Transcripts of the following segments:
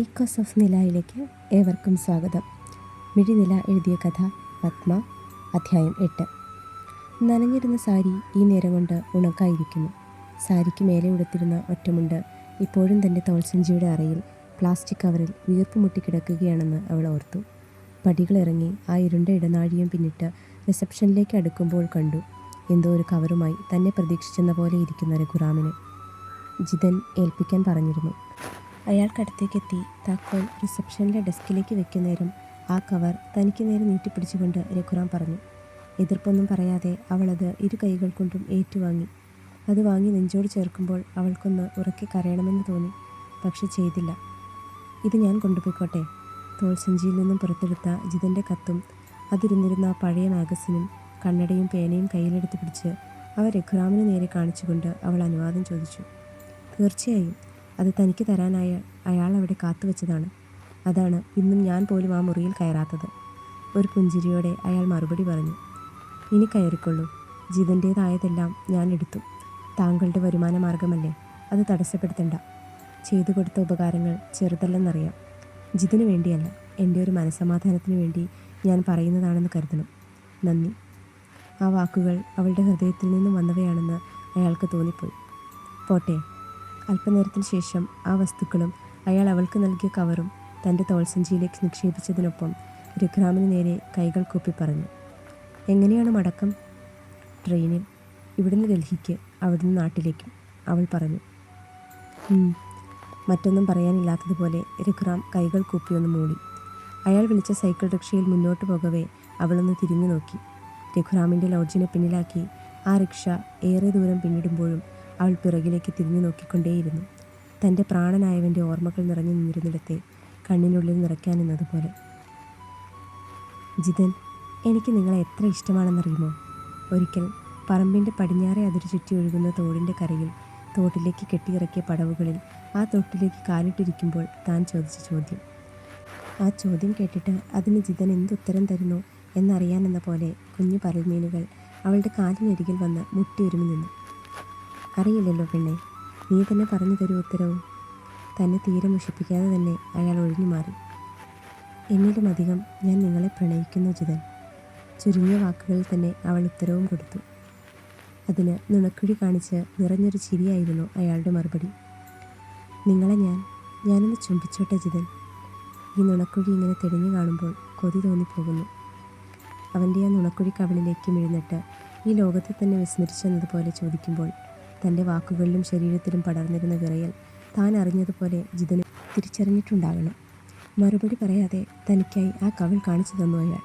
Echoes of നിലയിലേക്ക് ഏവർക്കും സ്വാഗതം. മിഴിനില എഴുതിയ കഥ പത്മ, അധ്യായം 8. നനഞ്ഞിരുന്ന സാരി ഈ നേരം കൊണ്ട് ഉണക്കായിരിക്കുന്നു. സാരിക്ക് മേലെ ഉടുത്തിരുന്ന ഒറ്റമുണ്ട് ഇപ്പോഴും തൻ്റെ തോൾസഞ്ചിയുടെ അറയിൽ പ്ലാസ്റ്റിക് കവറിൽ വീർപ്പ് മുട്ടിക്കിടക്കുകയാണെന്ന് അവൾ ഓർത്തു. പടികളിറങ്ങി ആ ഇരുണ്ട ഇടനാഴിയും പിന്നിട്ട് റിസപ്ഷനിലേക്ക് അടുക്കുമ്പോൾ കണ്ടു എന്തോ ഒരു കവറുമായി തന്നെ പ്രതീക്ഷിച്ചെന്ന പോലെ ഇരിക്കുന്ന രഘുറാമിനെ. ജിതൻ ഏൽപ്പിക്കാൻ പറഞ്ഞിരുന്നു. അയാൾക്കടുത്തേക്കെത്തി താക്കോൽ റിസപ്ഷനിലെ ഡെസ്കിലേക്ക് വെക്കുന്നേരം ആ കവർ തനിക്ക് നേരെ നീട്ടിപ്പിടിച്ചുകൊണ്ട് രഘുറാം പറഞ്ഞു. എതിർപ്പൊന്നും പറയാതെ അവളത് ഇരു കൈകൾ കൊണ്ടും ഏറ്റുവാങ്ങി. അത് വാങ്ങി നെഞ്ചോട് ചേർക്കുമ്പോൾ അവൾക്കൊന്ന് ഉറക്കെ കരയണമെന്ന് തോന്നി. പക്ഷെ ചെയ്തില്ല. ഇത് ഞാൻ കൊണ്ടുപോയിക്കോട്ടെ. തോൾസഞ്ചിയിൽ നിന്നും പുറത്തെടുത്ത ജിതൻ്റെ കത്തും അതിരുന്നിരുന്ന പഴയ മാഗസിനും കണ്ണടയും പേനയും കയ്യിലെടുത്ത് പിടിച്ച് അവ രഘുറാമിന് നേരെ കാണിച്ചുകൊണ്ട് അവൾ അനുവാദം ചോദിച്ചു. തീർച്ചയായും അത് തനിക്ക് തരാനായ അയാൾ അവിടെ കാത്തുവെച്ചതാണ്. അതാണ് ഇന്നും ഞാൻ പോലും ആ മുറിയിൽ കയറാത്തത്. ഒരു പുഞ്ചിരിയോടെ അയാൾ മറുപടി പറഞ്ഞു. ഇനി കയറിക്കൊള്ളൂ. ജിതൻ്റേതായതെല്ലാം ഞാൻ എടുത്തു. താങ്കളുടെ വരുമാന മാർഗമല്ലേ, അത് തടസ്സപ്പെടുത്തണ്ട. ചെയ്തു കൊടുത്ത ഉപകാരങ്ങൾ ചെറുതല്ലെന്നറിയാം. ജിതിനു വേണ്ടിയല്ല, എൻ്റെ ഒരു മനസ്സമാധാനത്തിനു വേണ്ടി ഞാൻ പറയുന്നതാണെന്ന് കരുതണം. നന്ദി. ആ വാക്കുകൾ അവളുടെ ഹൃദയത്തിൽ നിന്നും വന്നവയാണെന്ന് അയാൾക്ക് തോന്നിപ്പോയി. പോട്ടെ. അല്പനേരത്തിന് ശേഷം ആ വസ്തുക്കളും അയാൾ അവൾക്ക് നൽകിയ കവറും തൻ്റെ തോൾസഞ്ചിയിലേക്ക് നിക്ഷേപിച്ചതിനൊപ്പം രഘുറാമിന് നേരെ കൈകൾ കൂപ്പി പറഞ്ഞു. എങ്ങനെയാണ് മടക്കം? ട്രെയിനിൽ. ഇവിടുന്ന് ഡൽഹിക്ക്, അവിടുന്ന് നാട്ടിലേക്കും, അവൾ പറഞ്ഞു. മറ്റൊന്നും പറയാനില്ലാത്തതുപോലെ രഘുറാം കൈകൾ കൂപ്പിയൊന്ന് മൂളി. അയാൾ വിളിച്ച സൈക്കിൾ റിക്ഷയിൽ മുന്നോട്ട് പോകവേ അവളൊന്ന് തിരിഞ്ഞു നോക്കി. രഘുറാമിൻ്റെ ലോഡ്ജിനെ പിന്നിലാക്കി ആ റിക്ഷ ഏറെ ദൂരം പിന്നിടുമ്പോഴും അവൾ പിറകിലേക്ക് തിരിഞ്ഞു നോക്കിക്കൊണ്ടേയിരുന്നു. തൻ്റെ പ്രാണനായവൻ്റെ ഓർമ്മകൾ നിറഞ്ഞു നിന്നിരുന്നിടത്തെ കണ്ണിനുള്ളിൽ നിറയ്ക്കാനെന്നതുപോലെ. ജിതൻ, എനിക്ക് നിങ്ങളെ എത്ര ഇഷ്ടമാണെന്നറിയുമോ? ഒരിക്കൽ പറമ്പിൻ്റെ പടിഞ്ഞാറെ അതിരു ചുറ്റി ഒഴുകുന്ന തോടിൻ്റെ കരയിൽ തോട്ടിലേക്ക് കെട്ടിയിറക്കിയ പടവുകളിൽ ആ തൊട്ടിലേക്ക് കാലിട്ടിരിക്കുമ്പോൾ താൻ ചോദിച്ച ചോദ്യം. ആ ചോദ്യം കേട്ടിട്ട് അതിന് ജിതൻ എന്തുത്തരം തരുന്നു എന്നറിയാനെന്ന പോലെ കുഞ്ഞു പരൽമീനുകൾ അവളുടെ കാലിനരികിൽ വന്ന് മുട്ടിയൊരുമി നിന്നു. അറിയില്ലല്ലോ പെണ്ണെ, നീ തന്നെ പറഞ്ഞു തരൂ ഉത്തരവും. തന്നെ തീരെ മുഷിപ്പിക്കാതെ തന്നെ അയാൾ ഒഴിഞ്ഞു മാറി. എന്നിലും അധികം ഞാൻ നിങ്ങളെ പ്രണയിക്കുന്നു ജിതൻ. ചുരുങ്ങിയ വാക്കുകളിൽ തന്നെ അവൾ ഉത്തരവും കൊടുത്തു. അതിന് നുണക്കുഴി കാണിച്ച് നിറഞ്ഞൊരു ചിരിയായിരുന്നു അയാളുടെ മറുപടി. നിങ്ങളെ ഞാനൊന്ന് ചുംബിച്ചോട്ടെ ജിതൻ. ഈ നുണക്കുഴി ഇങ്ങനെ തെളിഞ്ഞു കാണുമ്പോൾ കൊതി തോന്നിപ്പോകുന്നു. അവൻ്റെ ആ നുണക്കുഴി കവിളിലേക്ക് മിഴുന്നിട്ട് ഈ ലോകത്തെ തന്നെ വിസ്മരിച്ചെന്നതുപോലെ ചോദിക്കുമ്പോൾ തൻ്റെ വാക്കുകളിലും ശരീരത്തിലും പടർന്നിരുന്ന വിറയൽ താൻ അറിഞ്ഞതുപോലെ ജിതന് തിരിച്ചറിഞ്ഞിട്ടുണ്ടാകണം. മറുപടി പറയാതെ തനിക്കായി ആ കവിൾ കാണിച്ചു തന്നു അയാൾ.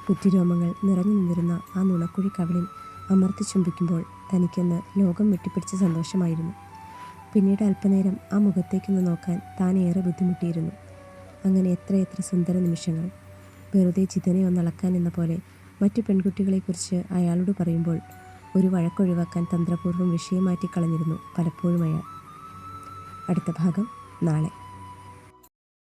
കുറ്റിരോമങ്ങൾ നിറഞ്ഞു നിന്നിരുന്ന ആ നുണക്കുഴി കവിളിൽ അമർത്തി ചുംബിക്കുമ്പോൾ തനിക്കൊന്ന് ലോകം വെട്ടിപ്പിടിച്ച സന്തോഷമായിരുന്നു. പിന്നീട് അല്പനേരം ആ മുഖത്തേക്കൊന്ന് നോക്കാൻ താൻ ഏറെ ബുദ്ധിമുട്ടിയിരുന്നു. അങ്ങനെ എത്രയെത്ര സുന്ദര നിമിഷങ്ങൾ. വെറുതെ ജിതനെ ഒന്നളക്കാൻ എന്ന പോലെ മറ്റു പെൺകുട്ടികളെക്കുറിച്ച് അയാളോട് പറയുമ്പോൾ ഒരു വഴക്കൊഴിവാക്കാൻ തന്ത്രപൂർവ്വം വിഷയം മാറ്റിക്കളഞ്ഞിരുന്നു പലപ്പോഴും അയാൾ. അടുത്ത ഭാഗം നാളെ.